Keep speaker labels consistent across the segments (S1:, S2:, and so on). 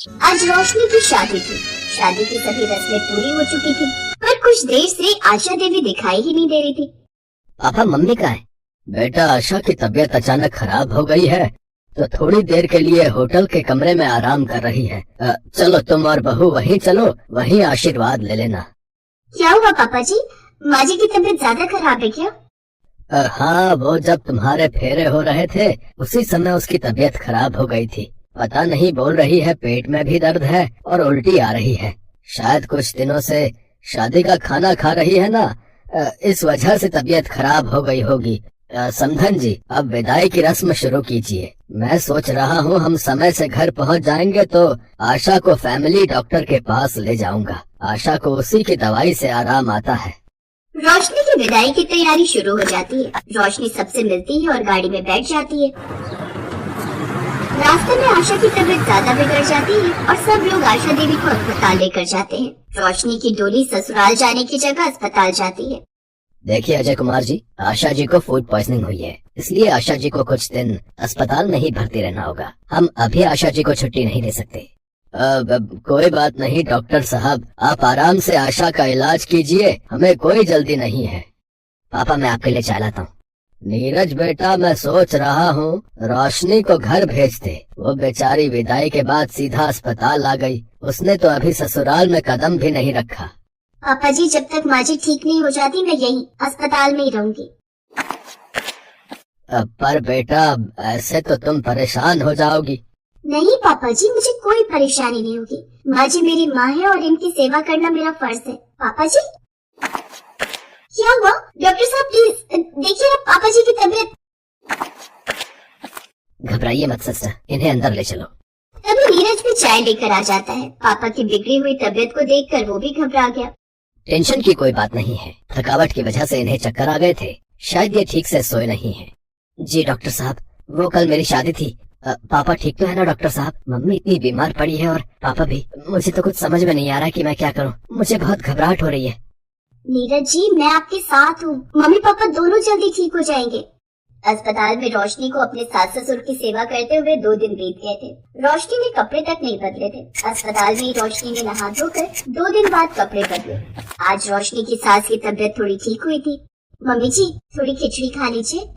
S1: आज रोशनी की शादी थी। शादी की सभी रस्में पूरी हो चुकी थी, पर कुछ देर से आशा देवी दिखाई ही नहीं दे रही थी।
S2: पापा मम्मी कहाँ है? बेटा आशा की तबीयत अचानक खराब हो गई है तो थोड़ी देर के लिए होटल के कमरे में आराम कर रही है। चलो तुम और बहू वहीं चलो, वहीं आशीर्वाद ले लेना।
S1: क्या हुआ पापा जी? माँ जी की तबीयत ज्यादा खराब है क्या?
S2: हाँ, वो जब तुम्हारे फेरे हो रहे थे उसी समय उसकी तबीयत खराब हो गई थी। पता नहीं, बोल रही है पेट में भी दर्द है और उल्टी आ रही है। शायद कुछ दिनों से शादी का खाना खा रही है ना, इस वजह से तबीयत खराब हो गई होगी। समधन जी, अब विदाई की रस्म शुरू कीजिए। मैं सोच रहा हूँ हम समय से घर पहुँच जाएंगे तो आशा को फैमिली डॉक्टर के पास ले जाऊंगा। आशा को उसी की दवाई से आराम आता है।
S1: रोशनी की विदाई की तैयारी शुरू हो जाती है। रोशनी सबसे मिलती है और गाड़ी में बैठ जाती है। रास्ते में आशा की तबीयत ज्यादा बिगड़ जाती है और सब लोग आशा देवी को अस्पताल लेकर जाते हैं। रोशनी की डोली ससुराल जाने की जगह अस्पताल जाती है।
S2: देखिए अजय कुमार जी, आशा जी को फूड पॉइजनिंग हुई है, इसलिए आशा जी को कुछ दिन अस्पताल में ही भर्ती रहना होगा। हम अभी आशा जी को छुट्टी नहीं दे सकते। कोई बात नहीं डॉक्टर साहब, आप आराम से आशा का इलाज कीजिए, हमें कोई जल्दी नहीं है। पापा मैं आपके लिए चाय लाता हूँ। नीरज बेटा, मैं सोच रहा हूँ रोशनी को घर भेज दे। वो बेचारी विदाई के बाद सीधा अस्पताल आ गई, उसने तो अभी ससुराल में कदम भी नहीं रखा।
S1: पापा जी, जब तक माँ जी ठीक नहीं हो जाती मैं यहीं अस्पताल में ही रहूंगी।
S2: पर बेटा ऐसे तो तुम परेशान हो जाओगी।
S1: नहीं पापा जी, मुझे कोई परेशानी नहीं होगी। माँ जी मेरी माँ है और इनकी सेवा करना मेरा फर्ज है। पापा जी क्या हुआ? डॉक्टर साहब प्लीज देखिए ना पापा जी की तबीयत।
S2: घबराइए मत सिस्टर, इन्हें अंदर ले चलो।
S1: तभी नीरज भी चाय लेकर आ जाता है। पापा की बिगड़ी हुई तबीयत को देखकर वो भी घबरा गया।
S2: टेंशन की कोई बात नहीं है, थकावट की वजह से इन्हें चक्कर आ गए थे, शायद ये ठीक से सोए नहीं हैं। जी डॉक्टर साहब, वो कल मेरी शादी थी। पापा ठीक तो है ना डॉक्टर साहब? मम्मी इतनी बीमार पड़ी है और पापा भी। मुझे तो कुछ समझ में नहीं आ रहा कि मैं क्या करूं, मुझे बहुत घबराहट हो रही है।
S1: नीरज जी मैं आपके साथ हूँ, मम्मी पापा दोनों जल्दी ठीक हो जाएंगे। अस्पताल में रोशनी को अपने सास ससुर की सेवा करते हुए 2 दिन बीत गए थे। रोशनी ने कपड़े तक नहीं बदले थे। अस्पताल में ही रोशनी ने नहा धोकर 2 दिन बाद कपड़े बदले। आज रोशनी की सास की तबीयत थोड़ी ठीक हुई थी। मम्मी जी थोड़ी खिचड़ी खा लीजिए।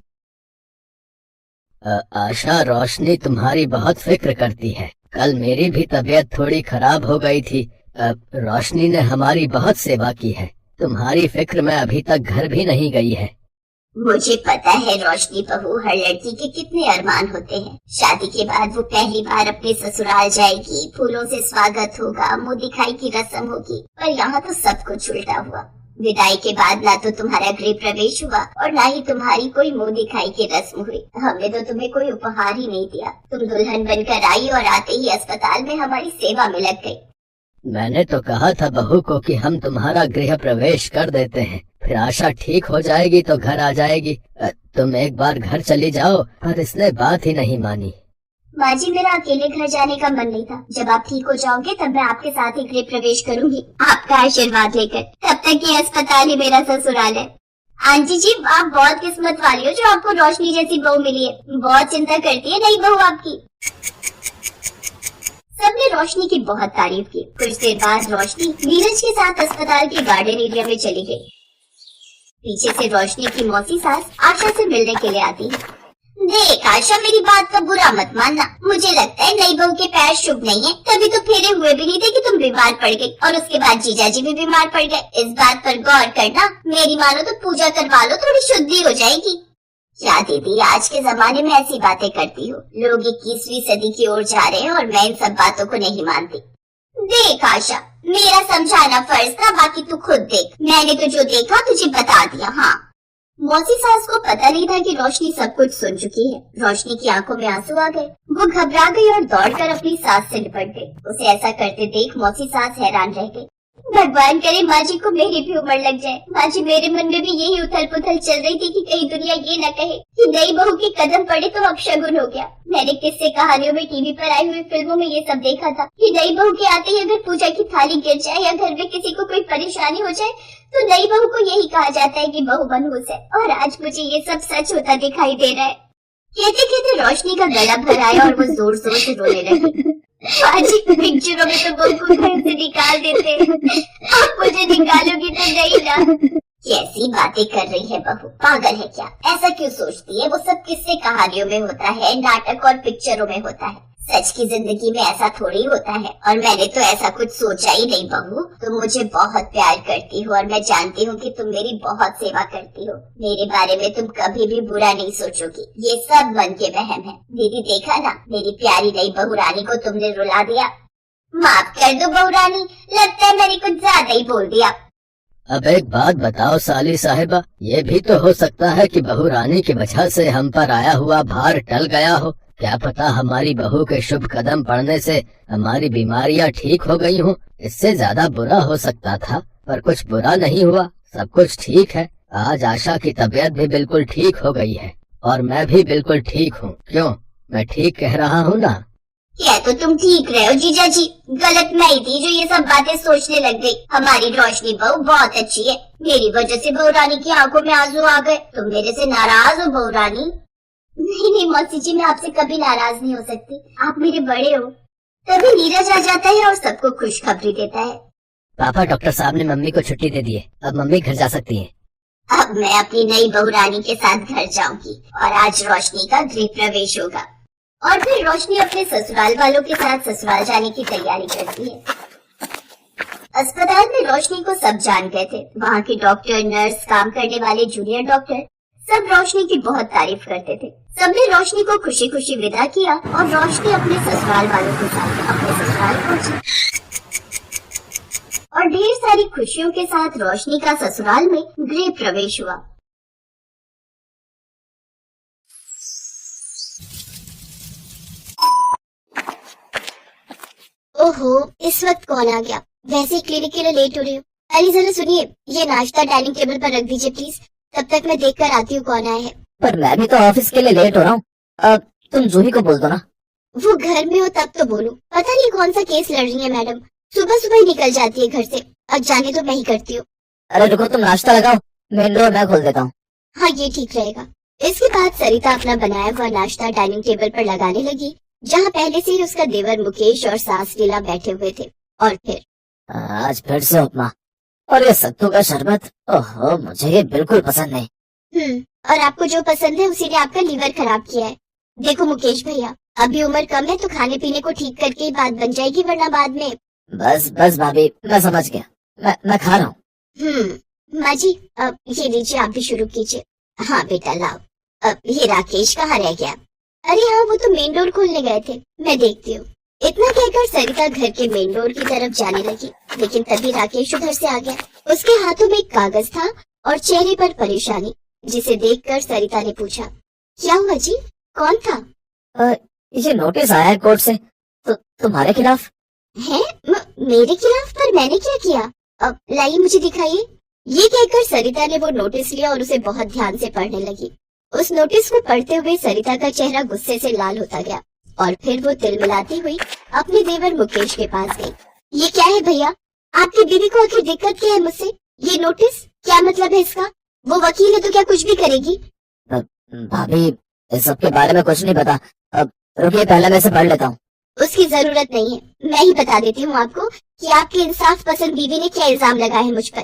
S2: आशा, रोशनी तुम्हारी बहुत फिक्र करती है। कल मेरी भी तबीयत थोड़ी खराब हो गई थी। रोशनी ने हमारी बहुत सेवा की है। तुम्हारी फिक्र में अभी तक घर भी नहीं गई है।
S1: मुझे पता है रोशनी बहू हर लड़की के कितने अरमान होते हैं। शादी के बाद वो पहली बार अपने ससुराल जाएगी, फूलों से स्वागत होगा, मुंह दिखाई की रस्म होगी। पर यहाँ तो सब कुछ उल्टा हुआ। विदाई के बाद ना तो तुम्हारा गृह प्रवेश हुआ और ना ही तुम्हारी कोई मुंह दिखाई की रस्म हुई। हमने तो तुम्हें कोई उपहार ही नहीं दिया। तुम दुल्हन बनकर आई और आते ही अस्पताल में हमारी सेवा में लग गई।
S2: मैंने तो कहा था बहू को कि हम तुम्हारा गृह प्रवेश कर देते हैं, फिर आशा ठीक हो जाएगी तो घर आ जाएगी। तुम एक बार घर चली जाओ, पर इसने बात ही नहीं मानी।
S1: माँ जी मेरा अकेले घर जाने का मन नहीं था। जब आप ठीक हो जाओगे तब मैं आपके साथ ही गृह प्रवेश करूंगी, आपका आशीर्वाद लेकर। तब तक ये अस्पताल ही मेरा ससुराल है। आंटी जी आप बहुत किस्मत वाली हो जो आपको रोशनी जैसी बहू मिली है। बहुत चिंता करती है नई बहू आपकी। सबने रोशनी की बहुत तारीफ की। कुछ देर बाद रोशनी नीरज के साथ अस्पताल के गार्डन एरिया में चली गई। पीछे से रोशनी की मौसी सास आशा से मिलने के लिए आती है। देख आशा, मेरी बात का बुरा मत मानना। मुझे लगता है नई बहू के पैर शुभ नहीं है, तभी तो फेरे हुए भी नहीं थे कि तुम बीमार पड़ गई और उसके बाद जीजा जी भी बीमार पड़ गए। इस बात पर गौर करना। मेरी मानो तो पूजा करवा लो, थोड़ी शुद्धि हो जाएगी। क्या दीदी आज के जमाने में ऐसी बातें करती हो? लोग 21वीं सदी की ओर जा रहे हैं और मैं इन सब बातों को नहीं मानती। देख आशा, मेरा समझाना फर्ज था, बाकी तू खुद देख। मैंने तो जो देखा तुझे बता दिया। हाँ, मौसी सास को पता नहीं था कि रोशनी सब कुछ सुन चुकी है। रोशनी की आंखों में आंसू आ गए। वो घबरा गई और दौड़कर अपनी सास से लिपट गई। उसे ऐसा करते देख मौसी सास हैरान रह गई। भगवान करे माँ जी को मेरी भी उम्र लग जाए। माँ जी मेरे मन में भी यही उथल पुथल चल रही थी कि कहीं दुनिया ये न कहे कि नई बहू के कदम पड़े तो अपशगुन हो गया। मैंने किस्से कहानियों में, टीवी पर आई हुई फिल्मों में ये सब देखा था कि नई बहू के आते ही अगर पूजा की थाली गिर जाए या घर में किसी को कोई परेशानी हो जाए तो नई बहू को यही कहा जाता है कि बहू मनहूस है। और आज मुझे ये सब सच होता दिखाई दे रहा है। कहते कहते रोशनी का गला भर आया और वो जोर जोर से रोने लगी। आज पिक्चरों में तो बहू को घर से निकाल देते हैं, आप मुझे निकालोगी तो नहीं ना। कैसी बातें कर रही है बहू, पागल है क्या? ऐसा क्यों सोचती है? वो सब किस्से कहानियों में होता है, नाटक और पिक्चरों में होता है। सच की जिंदगी में ऐसा थोड़ी होता है। और मैंने तो ऐसा कुछ सोचा ही नहीं बहू। तुम मुझे बहुत प्यार करती हो और मैं जानती हूँ कि तुम मेरी बहुत सेवा करती हो। मेरे बारे में तुम कभी भी बुरा नहीं सोचोगी। ये सब मन के वहम है। दीदी देखा ना, मेरी प्यारी नई बहू रानी को तुमने रुला दिया। माफ कर दो बहू रानी, लगता है मैंने कुछ ज्यादा ही बोल दिया।
S2: अब एक बात बताओ साली साहिबा, ये भी तो हो सकता है कि बहू रानी की वजह से हम पर आया हुआ भार टल गया हो। क्या पता हमारी बहू के शुभ कदम पड़ने से हमारी बीमारियां ठीक हो गई हों। इससे ज्यादा बुरा हो सकता था, पर कुछ बुरा नहीं हुआ, सब कुछ ठीक है। आज आशा की तबीयत भी बिल्कुल ठीक हो गई है और मैं भी बिल्कुल ठीक हूँ। क्यों, मैं ठीक कह रहा हूँ ना?
S1: क्या तो तुम ठीक रहे हो जीजा जी, गलत मैं ही थी जो ये सब बातें सोचने लग गई। हमारी रोशनी बहू बहुत अच्छी है। मेरी वजह से बहू रानी की आंखों में आंसू आ गए। तुम मेरे से नाराज हो बहू रानी? नहीं नहीं मौसी जी, मैं आपसे कभी नाराज नहीं हो सकती। आप मेरे बड़े हो। तभी नीरज आ जाता है और सबको खुशखबरी देता है।
S2: पापा, डॉक्टर साहब ने मम्मी को छुट्टी दे दी है, अब मम्मी घर जा सकती है।
S1: अब मैं अपनी नई बहू रानी के साथ घर जाऊंगी और आज रोशनी का गृह प्रवेश होगा। और फिर रोशनी अपने ससुराल वालों के साथ ससुराल जाने की तैयारी करती है। अस्पताल में रोशनी को सब जान गए थे। वहाँ के डॉक्टर, नर्स, काम करने वाले जूनियर डॉक्टर सब रोशनी की बहुत तारीफ करते थे। सबने रोशनी को खुशी खुशी विदा किया और रोशनी अपने ससुराल वालों के साथ अपने ससुराल पहुंची। और ढेर सारी खुशियों के साथ रोशनी का ससुराल में गृह प्रवेश हुआ। ओहो, इस वक्त कौन आ गया? वैसे ही क्लिनिक के लिए लेट हो रही हूँ। अरे जरा सुनिए, ये नाश्ता डाइनिंग टेबल पर रख दीजिए प्लीज। तब तक मैं देख कर आती हूँ कौन आया है।
S2: पर मैं भी तो ऑफिस के लिए लेट हो रहा हूँ। अब तुम जूही को बोल दो ना।
S1: वो घर में हो तब तो बोलूं। पता नहीं कौन सा केस लड़ रही है मैडम। सुबह सुबह ही निकल जाती है घर से। अब जाने तो मैं ही करती हूँ।
S2: अरे रुको, तुम नाश्ता लगाओ, मेन डोर मैं खोल देता हूँ।
S1: हाँ, ये ठीक रहेगा। इसके बाद सरिता अपना बनाया हुआ नाश्ता डाइनिंग टेबल पर लगाने लगी, जहाँ पहले से ही उसका देवर मुकेश और सास लीला बैठे हुए थे। और फिर
S2: आज फिर से उपमा और ये सत्तू का शरबत। ओहो, मुझे ये बिल्कुल पसंद नहीं।
S1: और आपको जो पसंद है उसी ने आपका लीवर खराब किया है। देखो मुकेश भैया, अभी उम्र कम है तो खाने पीने को ठीक करके ही बात बन जाएगी, वरना बाद में।
S2: बस बस भाभी, मैं समझ गया। मैं खा रहा हूँ।
S1: माँ जी, अब ये लीजिए, आप भी शुरू कीजिए। हाँ बेटा लाओ। अब ये राकेश कहाँ रह गया? अरे हाँ, वो तो मेन डोर खोलने गए थे, मैं देखती हूँ। इतना कहकर सरिता घर के मेन डोर की तरफ जाने लगी, लेकिन तभी राकेश उधर से आ गया। उसके हाथों में एक कागज था और चेहरे पर परेशानी, जिसे देखकर सरिता ने पूछा, क्या हुआ जी? कौन था?
S2: ये नोटिस आया है कोर्ट से, तो तुम्हारे खिलाफ
S1: है। मेरे खिलाफ? पर मैंने क्या किया? अब लाइए मुझे दिखाइए। ये कहकर सरिता ने वो नोटिस लिया और उसे बहुत ध्यान से पढ़ने लगी। उस नोटिस को पढ़ते हुए सरिता का चेहरा गुस्से से लाल होता गया और फिर वो तिलमिलाती हुई अपने देवर मुकेश के पास गई। ये क्या है भैया? आपकी बीवी को आखिर दिक्कत क्या है मुझसे? ये नोटिस क्या मतलब है इसका? वो वकील है तो क्या कुछ भी करेगी?
S2: भाभी, इस सब के बारे में कुछ नहीं पता। अब रुकिए, पहले मैं इसे पढ़ लेता हूँ।
S1: उसकी जरूरत नहीं है, मैं ही बता देती हूँ आपको कि आपकी इंसाफ पसंद बीवी ने क्या इल्जाम लगाया है मुझ पर।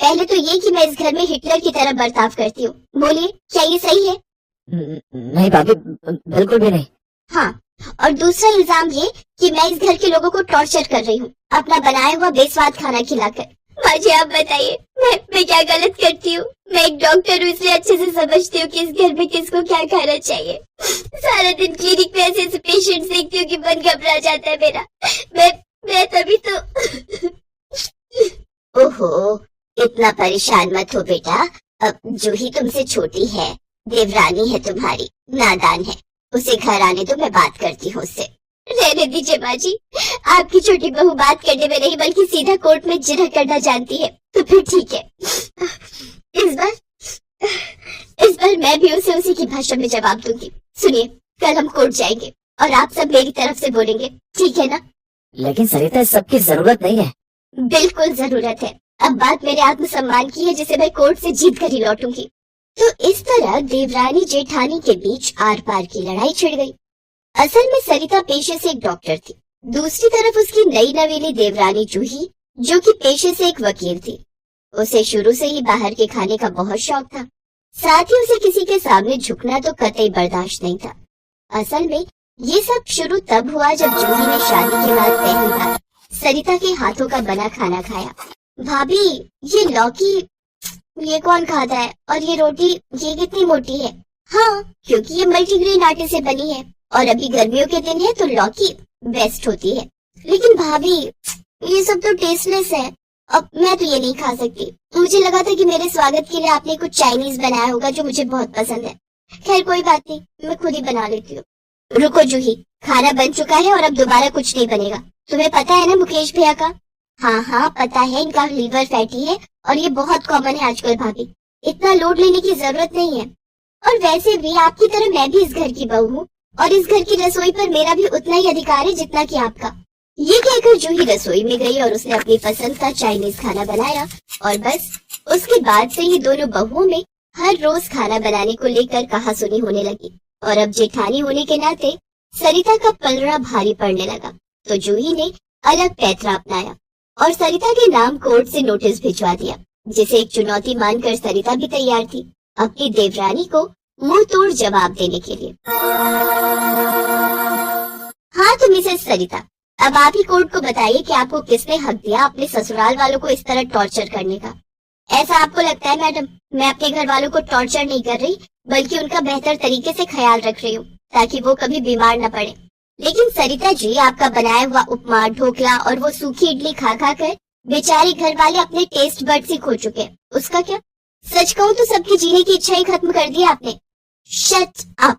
S1: पहले तो ये कि मैं इस घर में हिटलर की तरह बर्ताव करती हूँ। बोलिए, क्या ये सही है?
S2: नहीं भाभी, बिल्कुल भी नहीं।
S1: हाँ, और दूसरा इल्जाम ये कि मैं इस घर के लोगों को टॉर्चर कर रही हूँ, अपना बनाया हुआ बेस्वाद खाना खिलाकर। माँ जी आप बताइए, मैं क्या गलत करती हूँ? मैं एक डॉक्टर हूँ, इसलिए अच्छे से समझती हूँ कि इस घर में किसको क्या खाना चाहिए। सारा दिन क्लिनिक में ऐसे पेशेंट देखती हूँ कि मन घबरा जाता है मेरा। मैं तभी तो ओहो, इतना परेशान मत हो बेटा। अब जूही तुमसे छोटी है, देवरानी है तुम्हारी, नादान है। उसे घर आने दो, मैं बात करती हूँ उससे। रहने दीजिए माँ जी, आपकी छोटी बहू बात करने में नहीं बल्कि सीधा कोर्ट में जिरह करना जानती है, तो फिर ठीक है। इस बार मैं भी उसे उसी की भाषा में जवाब दूंगी। सुनिए, कल हम कोर्ट जाएंगे और आप सब मेरी तरफ से बोलेंगे, ठीक है ना?
S2: लेकिन सरिता, इस सब की जरूरत नहीं है।
S1: बिल्कुल जरूरत है। अब बात मेरे आत्मसम्मान की है, जिसे मैं कोर्ट से जीत कर ही लौटूंगी। तो इस तरह देवरानी जेठानी के बीच आर पार की लड़ाई छिड़ गई। असल में सरिता पेशे से एक डॉक्टर थी दूसरी तरफ उसकी नई नवेली देवरानी जूही, जो कि पेशे से एक वकील थी, उसे शुरू से ही बाहर के खाने का बहुत शौक था। साथ ही उसे किसी के सामने झुकना तो कतई बर्दाश्त नहीं था। असल में ये सब शुरू तब हुआ जब जूही ने शादी के बाद पहली बार सरिता के हाथों का बना खाना खाया। भाभी, ये लौकी ये कौन खाता है, और ये रोटी ये कितनी मोटी है? हाँ, क्योंकि ये मल्टीग्रेन आटे से बनी है और अभी गर्मियों के दिन है तो लौकी बेस्ट होती है। लेकिन भाभी, ये सब तो टेस्टलेस है, अब मैं तो ये नहीं खा सकती। मुझे लगा था कि मेरे स्वागत के लिए आपने कुछ चाइनीज बनाया होगा जो मुझे बहुत पसंद है। खैर कोई बात नहीं, मैं खुद ही बना लेती हूँ। रुको जूही, खाना बन चुका है और अब दोबारा कुछ नहीं बनेगा। तुम्हें पता है ना मुकेश भैया का? हाँ हाँ पता है, इनका लीवर फैटी है और ये बहुत कॉमन है आजकल भाभी। इतना लोड लेने की जरूरत नहीं है। और वैसे भी आपकी तरह मैं भी इस घर की बहू हूँ और इस घर की रसोई पर मेरा भी उतना ही अधिकार है जितना कि आपका। ये कहकर जूही रसोई में गई और उसने अपनी पसंद का चाइनीज खाना बनाया और बस उसके बाद से ही दोनों बहुओं में हर रोज खाना बनाने को लेकर कहासुनी होने लगी। और अब जेठानी होने के नाते सरिता का पलड़ा भारी पड़ने लगा, तो जूही ने अलग पैतरा अपनाया और सरिता के नाम कोर्ट से नोटिस भिजवा दिया, जिसे एक चुनौती मानकर सरिता भी तैयार थी अपनी देवरानी को मुंह तोड़ जवाब देने के लिए। हाँ तो मिसेस सरिता, अब आप ही कोर्ट को बताइए कि आपको किसने हक दिया अपने ससुराल वालों को इस तरह टॉर्चर करने का। ऐसा आपको लगता है मैडम, मैं अपने घर वालों को टॉर्चर नहीं कर रही, बल्कि उनका बेहतर तरीके से ख्याल रख रही हूँ ताकि वो कभी बीमार न पड़े। लेकिन सरिता जी, आपका बनाया हुआ उपमा, ढोकला और वो सूखी इडली खा खा कर बेचारे घर वाले अपने टेस्ट बड्स ही खो चुके हैं। उसका क्या? सच कहूँ तो सबकी जीने की इच्छा ही खत्म कर दी आपने। शट अप,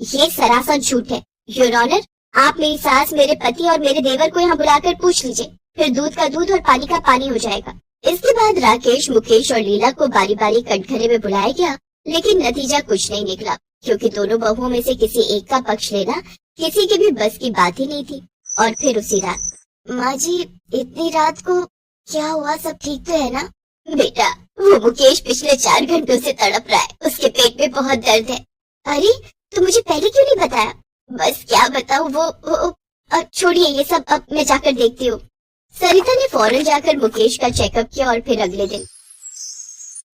S1: ये सरासर झूठ है। योर ऑनर, आप मेरी सास, मेरे पति और मेरे देवर को यहाँ बुलाकर पूछ लीजिए, फिर दूध का दूध और पानी का पानी हो जाएगा। इसके बाद राकेश, मुकेश और लीला को बारी बारी कटघरे में बुलाया गया, लेकिन नतीजा कुछ नहीं निकला, क्योंकि दोनों बहुओं में से किसी एक का पक्ष लेना किसी के भी बस की बात ही नहीं थी। और फिर उसी रात, माँ जी इतनी रात को क्या हुआ, सब ठीक तो है ना? बेटा, वो मुकेश पिछले 4 घंटों से तड़प रहा है, उसके पेट में बहुत दर्द है। अरे तो मुझे पहले क्यों नहीं बताया? बस क्या बताऊं, वो छोड़िए ये सब, अब मैं जाकर देखती हूँ। सरिता ने फौरन जाकर मुकेश का चेकअप किया और फिर अगले दिन,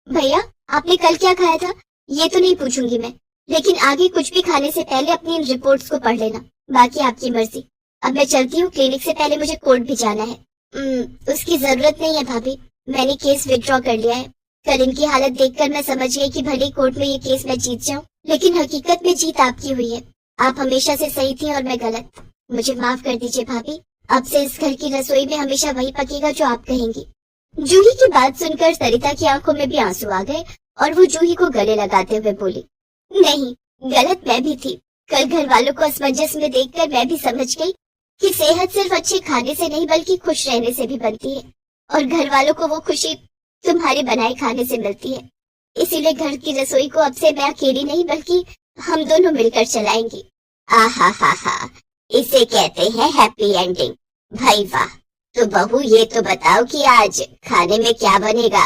S1: भैया आपने कल क्या खाया था? ये तो नहीं पूछूंगी मैं, लेकिन आगे कुछ भी खाने से पहले अपनी इन रिपोर्ट्स को पढ़ लेना, बाकी आपकी मर्जी। अब मैं चलती हूँ, क्लिनिक से पहले मुझे कोर्ट भी जाना है। उसकी जरूरत नहीं है भाभी, मैंने केस विड्रॉ कर लिया है। कल इनकी हालत देखकर मैं समझ गई कि भले कोर्ट में ये केस मैं जीत जाऊं, लेकिन हकीकत में जीत आपकी हुई है। आप हमेशा से सही थी और मैं गलत। मुझे माफ कर दीजिए भाभी, अब से इस घर की रसोई में हमेशा वही पकेगा जो आप कहेंगी। जूही की बात सुनकर सरिता की आंखों में भी आंसू आ गए और वो जूही को गले लगाते हुए बोली, नहीं, गलत मैं भी थी। कल घर वालों को असमंजस में देखकर मैं भी समझ गई कि सेहत सिर्फ अच्छे खाने से नहीं बल्कि खुश रहने से भी बनती है, और घर वालों को वो खुशी तुम्हारे बनाए खाने से मिलती है। इसीलिए घर की रसोई को अब से मैं अकेली नहीं बल्कि हम दोनों मिलकर चलाएंगे। आहा हा हा, इसे कहते हैं हैप्पी एंडिंग। भाई वाह, तो बहू ये तो बताओ कि आज खाने में क्या बनेगा?